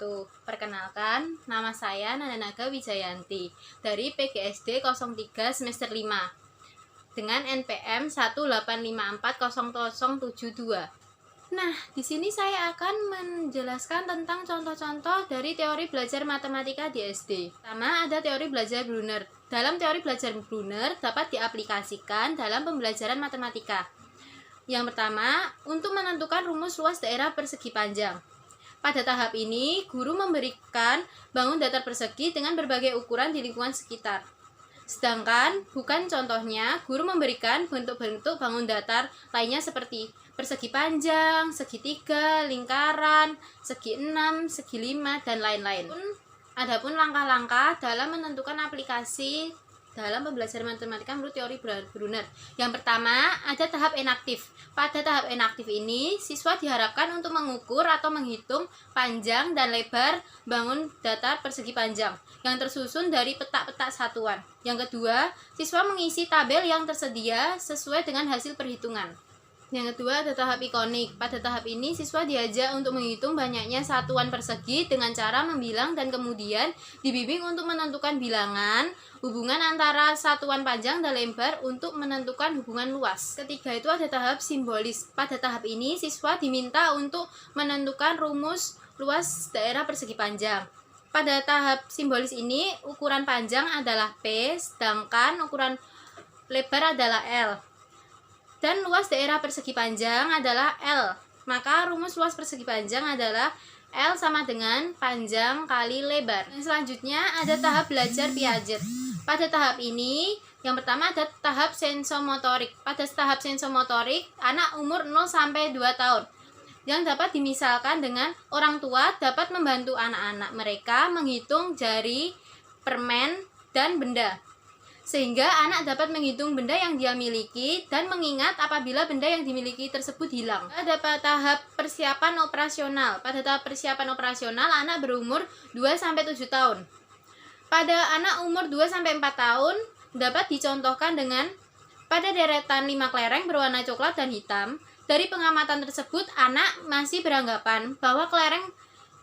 wabarakatuh. Perkenalkan, nama saya Nanda Naga Wijayanti dari PGSD 03 semester 5 dengan NPM 185400072. Nah, di sini saya akan menjelaskan tentang contoh-contoh dari teori belajar matematika di SD. Pertama, ada teori belajar Brunner. Dalam teori belajar Brunner dapat diaplikasikan dalam pembelajaran matematika. Yang pertama, untuk menentukan rumus luas daerah persegi panjang. Pada tahap ini, guru memberikan bangun datar persegi dengan berbagai ukuran di lingkungan sekitar. Sedangkan, bukan contohnya, guru memberikan bentuk-bentuk bangun datar lainnya seperti persegi panjang, segitiga, lingkaran, segi 6, segi 5, dan lain-lain. Adapun langkah-langkah dalam menentukan aplikasi dalam pembelajaran matematika menurut teori Brunner. Yang pertama, ada tahap enaktif. Pada tahap enaktif ini, siswa diharapkan untuk mengukur atau menghitung panjang dan lebar bangun datar persegi panjang yang tersusun dari petak-petak satuan. Yang kedua, siswa mengisi tabel yang tersedia sesuai dengan hasil perhitungan. Yang kedua ada tahap ikonik. Pada tahap ini, siswa diajak untuk menghitung banyaknya satuan persegi dengan cara membilang dan kemudian dibimbing untuk menentukan bilangan, hubungan antara satuan panjang dan lebar untuk menentukan hubungan luas. Ketiga itu ada tahap simbolis. Pada tahap ini, siswa diminta untuk menentukan rumus luas daerah persegi panjang. Pada tahap simbolis ini, ukuran panjang adalah P, sedangkan ukuran lebar adalah L. Dan luas daerah persegi panjang adalah L. Maka rumus luas persegi panjang adalah L sama dengan panjang kali lebar. Dan selanjutnya ada tahap belajar Piaget. Pada tahap ini, yang pertama ada tahap sensomotorik. Pada tahap sensomotorik, anak umur 0-2 tahun. Yang dapat dimisalkan dengan orang tua dapat membantu anak-anak mereka menghitung jari, permen, dan benda. Sehingga anak dapat menghitung benda yang dia miliki dan mengingat apabila benda yang dimiliki tersebut hilang. Ada tahap persiapan operasional. Pada tahap persiapan operasional, anak berumur 2-7 tahun. Pada anak umur 2-4 tahun, dapat dicontohkan dengan pada deretan 5 kelereng berwarna coklat dan hitam. Dari pengamatan tersebut, anak masih beranggapan bahwa kelereng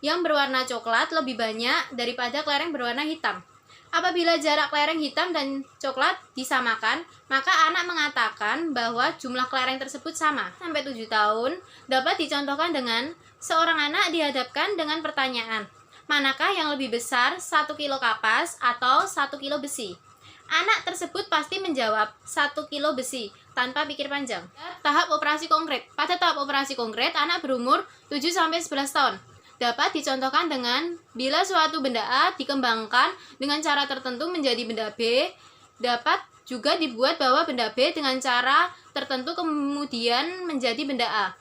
yang berwarna coklat lebih banyak daripada kelereng berwarna hitam. Apabila jarak kelereng hitam dan coklat disamakan, maka anak mengatakan bahwa jumlah kelereng tersebut sama. Sampai 7 tahun dapat dicontohkan dengan seorang anak dihadapkan dengan pertanyaan, manakah yang lebih besar, 1 kilo kapas atau 1 kilo besi? Anak tersebut pasti menjawab 1 kilo besi tanpa pikir panjang. Tahap operasi konkret. Pada tahap operasi konkret, anak berumur 7-11 tahun. Dapat dicontohkan dengan bila suatu benda A dikembangkan dengan cara tertentu menjadi benda B, dapat juga dibuat bahwa benda B dengan cara tertentu kemudian menjadi benda A.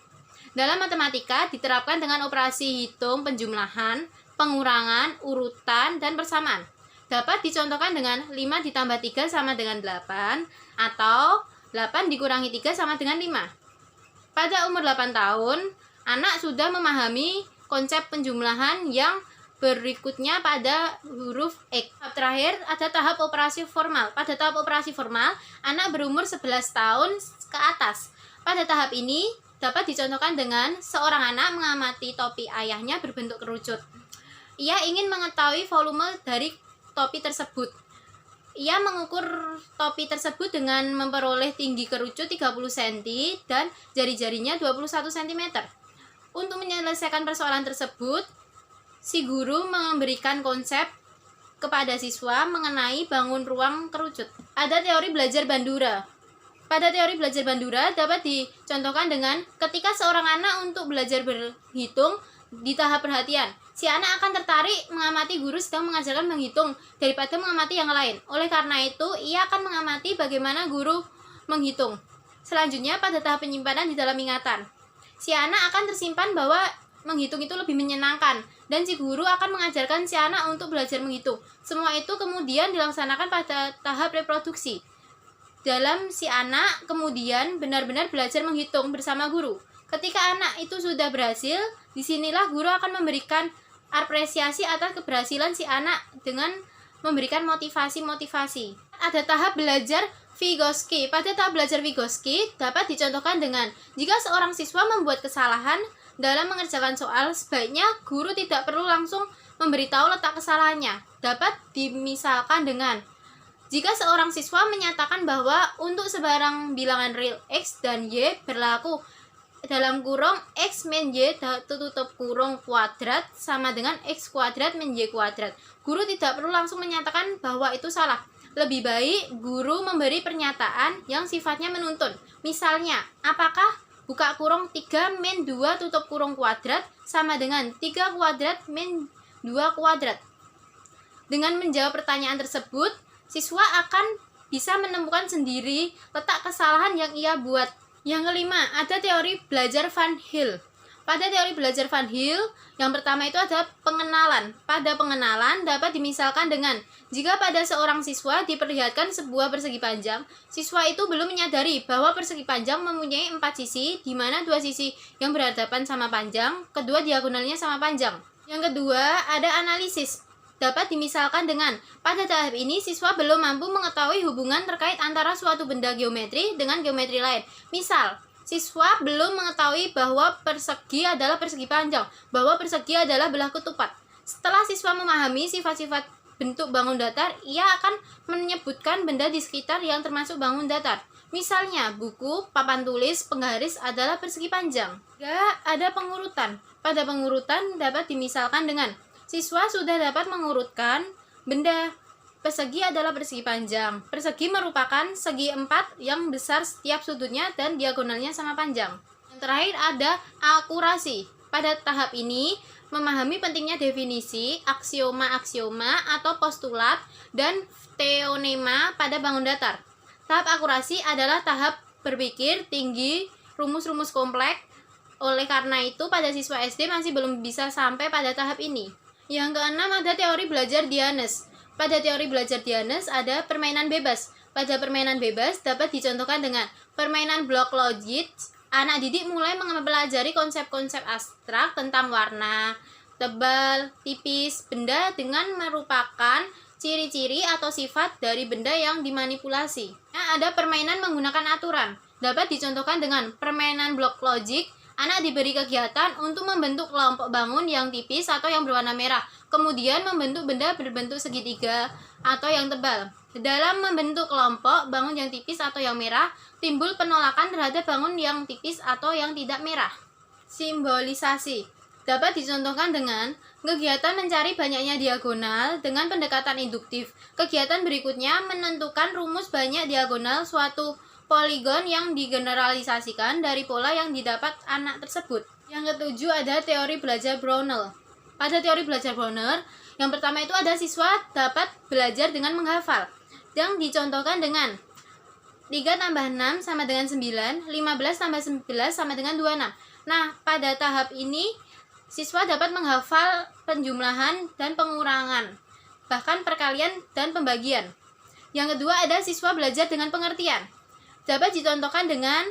Dalam matematika diterapkan dengan operasi hitung penjumlahan, pengurangan, urutan, dan persamaan. Dapat dicontohkan dengan 5 ditambah 3 sama dengan 8, atau 8 dikurangi 3 sama dengan 5. Pada umur 8 tahun, anak sudah memahami konsep penjumlahan yang berikutnya pada huruf X. Tahap terakhir ada tahap operasi formal. Pada tahap operasi formal, anak berumur 11 tahun ke atas. Pada tahap ini dapat dicontohkan dengan seorang anak mengamati topi ayahnya berbentuk kerucut. Ia ingin mengetahui volume dari topi tersebut. Ia mengukur topi tersebut dengan memperoleh tinggi kerucut 30 cm dan jari-jarinya 21 cm. Untuk menyelesaikan persoalan tersebut, si guru memberikan konsep kepada siswa mengenai bangun ruang kerucut. Ada teori belajar Bandura. Pada teori belajar Bandura dapat dicontohkan dengan ketika seorang anak untuk belajar berhitung di tahap perhatian. Si anak akan tertarik mengamati guru sedang mengajarkan menghitung daripada mengamati yang lain. Oleh karena itu, ia akan mengamati bagaimana guru menghitung. Selanjutnya pada tahap penyimpanan di dalam ingatan. Si anak akan tersimpan bahwa menghitung itu lebih menyenangkan dan si guru akan mengajarkan si anak untuk belajar menghitung. Semua itu kemudian dilaksanakan pada tahap reproduksi. Dalam si anak kemudian benar-benar belajar menghitung bersama guru. Ketika anak itu sudah berhasil, disinilah guru akan memberikan apresiasi atas keberhasilan si anak dengan memberikan motivasi-motivasi. Ada tahap belajar Vygotsky. Pada tahap belajar Vygotsky dapat dicontohkan dengan jika seorang siswa membuat kesalahan, Dalam mengerjakan soal, sebaiknya guru tidak perlu langsung memberitahu letak kesalahannya. Dapat dimisalkan dengan, jika seorang siswa menyatakan bahwa untuk sebarang bilangan real X dan Y berlaku dalam kurung X min Y tutup kurung kuadrat sama dengan X kuadrat min Y kuadrat, guru tidak perlu langsung menyatakan bahwa itu salah. Lebih baik guru memberi pernyataan yang sifatnya menuntun. Misalnya, apakah buka kurung 3 min 2 tutup kurung kuadrat sama dengan 3 kuadrat min 2 kuadrat? Dengan menjawab pertanyaan tersebut, siswa akan bisa menemukan sendiri letak kesalahan yang ia buat. Yang kelima, ada teori belajar Van Hill. Pada teori belajar Van Hill, yang pertama itu ada pengenalan. Pada pengenalan dapat dimisalkan dengan, jika pada seorang siswa diperlihatkan sebuah persegi panjang, siswa itu belum menyadari bahwa persegi panjang mempunyai 4 sisi, di mana 2 sisi yang berhadapan sama panjang, kedua diagonalnya sama panjang. Yang kedua, ada analisis. Dapat dimisalkan dengan, pada tahap ini siswa belum mampu mengetahui hubungan terkait antara suatu benda geometri dengan geometri lain. Misal, siswa belum mengetahui bahwa persegi adalah persegi panjang, bahwa persegi adalah belah ketupat. Setelah siswa memahami sifat-sifat bentuk bangun datar, ia akan menyebutkan benda di sekitar yang termasuk bangun datar. Misalnya, buku, papan tulis, penggaris adalah persegi panjang. Ada pengurutan. Pada pengurutan dapat dimisalkan dengan, siswa sudah dapat mengurutkan benda. Persegi adalah persegi panjang. Persegi merupakan segi 4 yang besar setiap sudutnya dan diagonalnya sama panjang. Yang terakhir ada akurasi. Pada tahap ini, memahami pentingnya definisi, aksioma-aksioma atau postulat, dan teorema pada bangun datar. Tahap akurasi adalah tahap berpikir tinggi, rumus-rumus kompleks. Oleh karena itu, pada siswa SD masih belum bisa sampai pada tahap ini. Yang keenam ada teori belajar Dianes. Pada teori belajar Dianes ada permainan bebas. Pada permainan bebas dapat dicontohkan dengan permainan blok logik. Anak didik mulai mempelajari konsep-konsep abstrak tentang warna, tebal, tipis, benda dengan merupakan ciri-ciri atau sifat dari benda yang dimanipulasi. Ada permainan menggunakan aturan. Dapat dicontohkan dengan permainan blok logik. Anak diberi kegiatan untuk membentuk kelompok bangun yang tipis atau yang berwarna merah, kemudian membentuk benda berbentuk segitiga atau yang tebal. Dalam membentuk kelompok bangun yang tipis atau yang merah, timbul penolakan terhadap bangun yang tipis atau yang tidak merah. Simbolisasi dapat dicontohkan dengan kegiatan mencari banyaknya diagonal dengan pendekatan induktif. Kegiatan berikutnya menentukan rumus banyak diagonal suatu poligon yang digeneralisasikan dari pola yang didapat anak tersebut. Yang ketujuh ada teori belajar Brownell. Pada teori belajar Brownell, yang pertama itu ada siswa dapat belajar dengan menghafal, yang dicontohkan dengan 3 tambah 6 sama dengan 9, 15 tambah 11 sama dengan 26. Nah, pada tahap ini, siswa dapat menghafal penjumlahan dan pengurangan, bahkan perkalian dan pembagian. Yang kedua ada siswa belajar dengan pengertian. Dapat dicontohkan dengan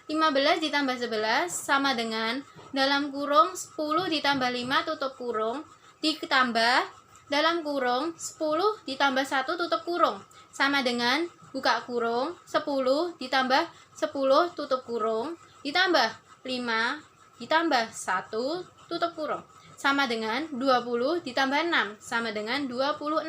15 ditambah 11 sama dengan dalam kurung 10 ditambah 5 tutup kurung ditambah dalam kurung 10 ditambah 1 tutup kurung sama dengan buka kurung 10 ditambah 10 tutup kurung ditambah 5 ditambah 1 tutup kurung sama dengan 20 ditambah 6 sama dengan 26.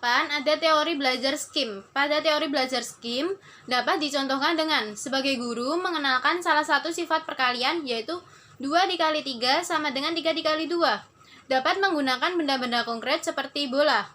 Ada teori belajar skim. Pada teori belajar skim dapat dicontohkan dengan sebagai guru mengenalkan salah satu sifat perkalian yaitu 2 dikali 3 sama dengan 3 dikali 2. Dapat menggunakan benda-benda konkret seperti bola.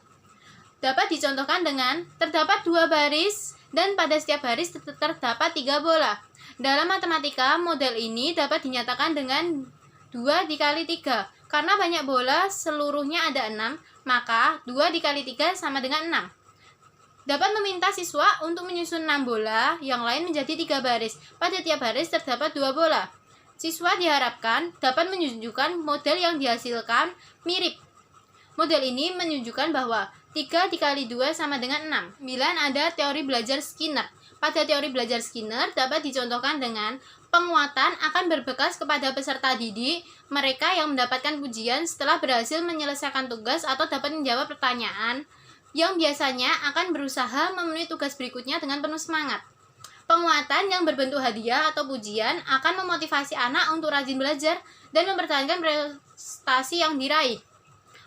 Dapat dicontohkan dengan terdapat 2 baris dan pada setiap baris terdapat 3 bola. Dalam matematika, model ini dapat dinyatakan dengan 2 dikali 3. Karena banyak bola, seluruhnya ada 6, maka 2 dikali 3 sama dengan 6. Dapat meminta siswa untuk menyusun 6 bola, yang lain menjadi 3 baris. Pada tiap baris terdapat 2 bola. Siswa diharapkan dapat menunjukkan model yang dihasilkan mirip. Model ini menunjukkan bahwa 3 dikali 2 sama dengan 6. 9 ada teori belajar Skinner. Pada teori belajar Skinner dapat dicontohkan dengan penguatan akan berbekas kepada peserta didik mereka yang mendapatkan pujian setelah berhasil menyelesaikan tugas atau dapat menjawab pertanyaan yang biasanya akan berusaha memenuhi tugas berikutnya dengan penuh semangat. Penguatan yang berbentuk hadiah atau pujian akan memotivasi anak untuk rajin belajar dan mempertahankan prestasi yang diraih.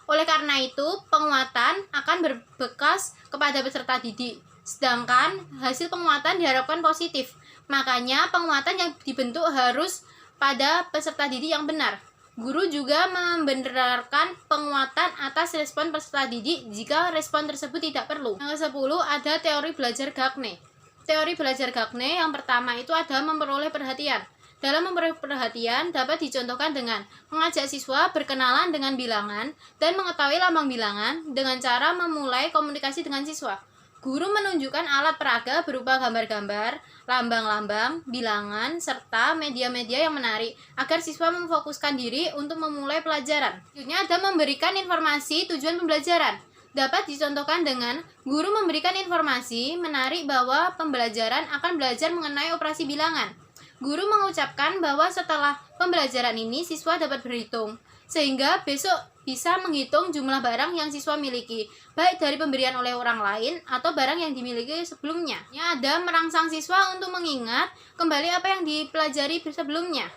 Oleh karena itu, penguatan akan berbekas kepada peserta didik, sedangkan hasil penguatan diharapkan positif. Makanya, penguatan yang dibentuk harus pada peserta didik yang benar. Guru juga membenarkan penguatan atas respon peserta didik jika respon tersebut tidak perlu. Yang ke-10 ada teori belajar Gagne. Teori belajar Gagne yang pertama itu ada memperoleh perhatian. Dalam memperoleh perhatian dapat dicontohkan dengan mengajak siswa berkenalan dengan bilangan dan mengetahui lambang bilangan dengan cara memulai komunikasi dengan siswa. Guru menunjukkan alat peraga berupa gambar-gambar, lambang-lambang, bilangan, serta media-media yang menarik agar siswa memfokuskan diri untuk memulai pelajaran. Selanjutnya ada memberikan informasi tujuan pembelajaran. Dapat dicontohkan dengan guru memberikan informasi menarik bahwa pembelajaran akan belajar mengenai operasi bilangan. Guru mengucapkan bahwa setelah pembelajaran ini siswa dapat berhitung, sehingga besok bisa menghitung jumlah barang yang siswa miliki, baik dari pemberian oleh orang lain atau barang yang dimiliki sebelumnya. Ada merangsang siswa untuk mengingat kembali apa yang dipelajari sebelumnya.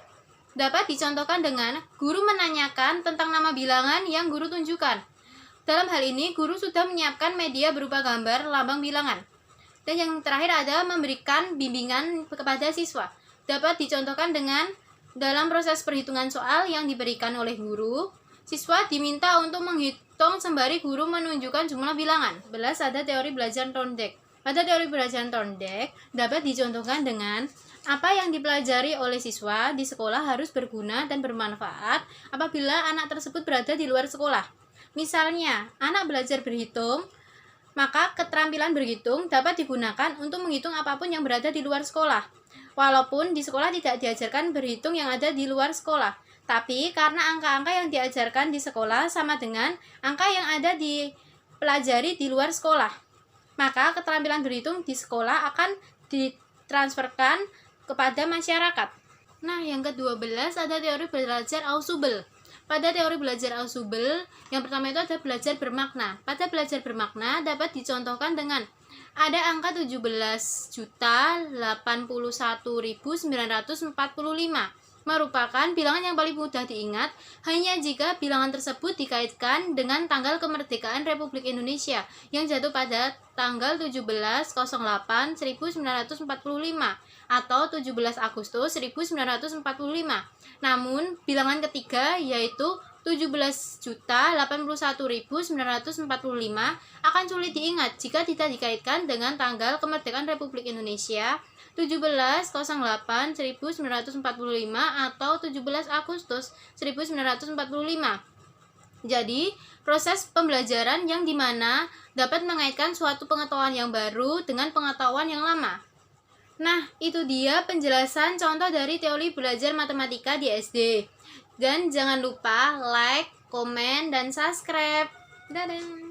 Dapat dicontohkan dengan guru menanyakan tentang nama bilangan yang guru tunjukkan. Dalam hal ini, guru sudah menyiapkan media berupa gambar lambang bilangan. Dan yang terakhir ada memberikan bimbingan kepada siswa. Dapat dicontohkan dengan dalam proses perhitungan soal yang diberikan oleh guru, siswa diminta untuk menghitung sembari guru menunjukkan jumlah bilangan. 11 ada teori belajar Thorndike. Pada teori belajar Thorndike dapat dicontohkan dengan apa yang dipelajari oleh siswa di sekolah harus berguna dan bermanfaat apabila anak tersebut berada di luar sekolah. Misalnya, anak belajar berhitung, maka keterampilan berhitung dapat digunakan untuk menghitung apapun yang berada di luar sekolah. Walaupun di sekolah tidak diajarkan berhitung yang ada di luar sekolah, tapi karena angka-angka yang diajarkan di sekolah sama dengan angka yang ada dipelajari di luar sekolah, maka keterampilan berhitung di sekolah akan ditransferkan kepada masyarakat. Nah, yang ke-12 ada teori belajar Ausubel. Pada teori belajar Ausubel, yang pertama itu ada belajar bermakna. Pada belajar bermakna dapat dicontohkan dengan ada angka 17.081.945 merupakan bilangan yang paling mudah diingat hanya jika bilangan tersebut dikaitkan dengan tanggal kemerdekaan Republik Indonesia yang jatuh pada tanggal 17/08/1945 atau 17 Agustus 1945. Namun, bilangan ketiga yaitu 17.081.945 akan sulit diingat jika tidak dikaitkan dengan tanggal kemerdekaan Republik Indonesia 17/08/1945 atau 17 Agustus 1945. Jadi, proses pembelajaran yang dimana dapat mengaitkan suatu pengetahuan yang baru dengan pengetahuan yang lama. Nah, itu dia penjelasan contoh dari teori belajar matematika di SD. Dan jangan lupa like, komen, dan subscribe. Dadah!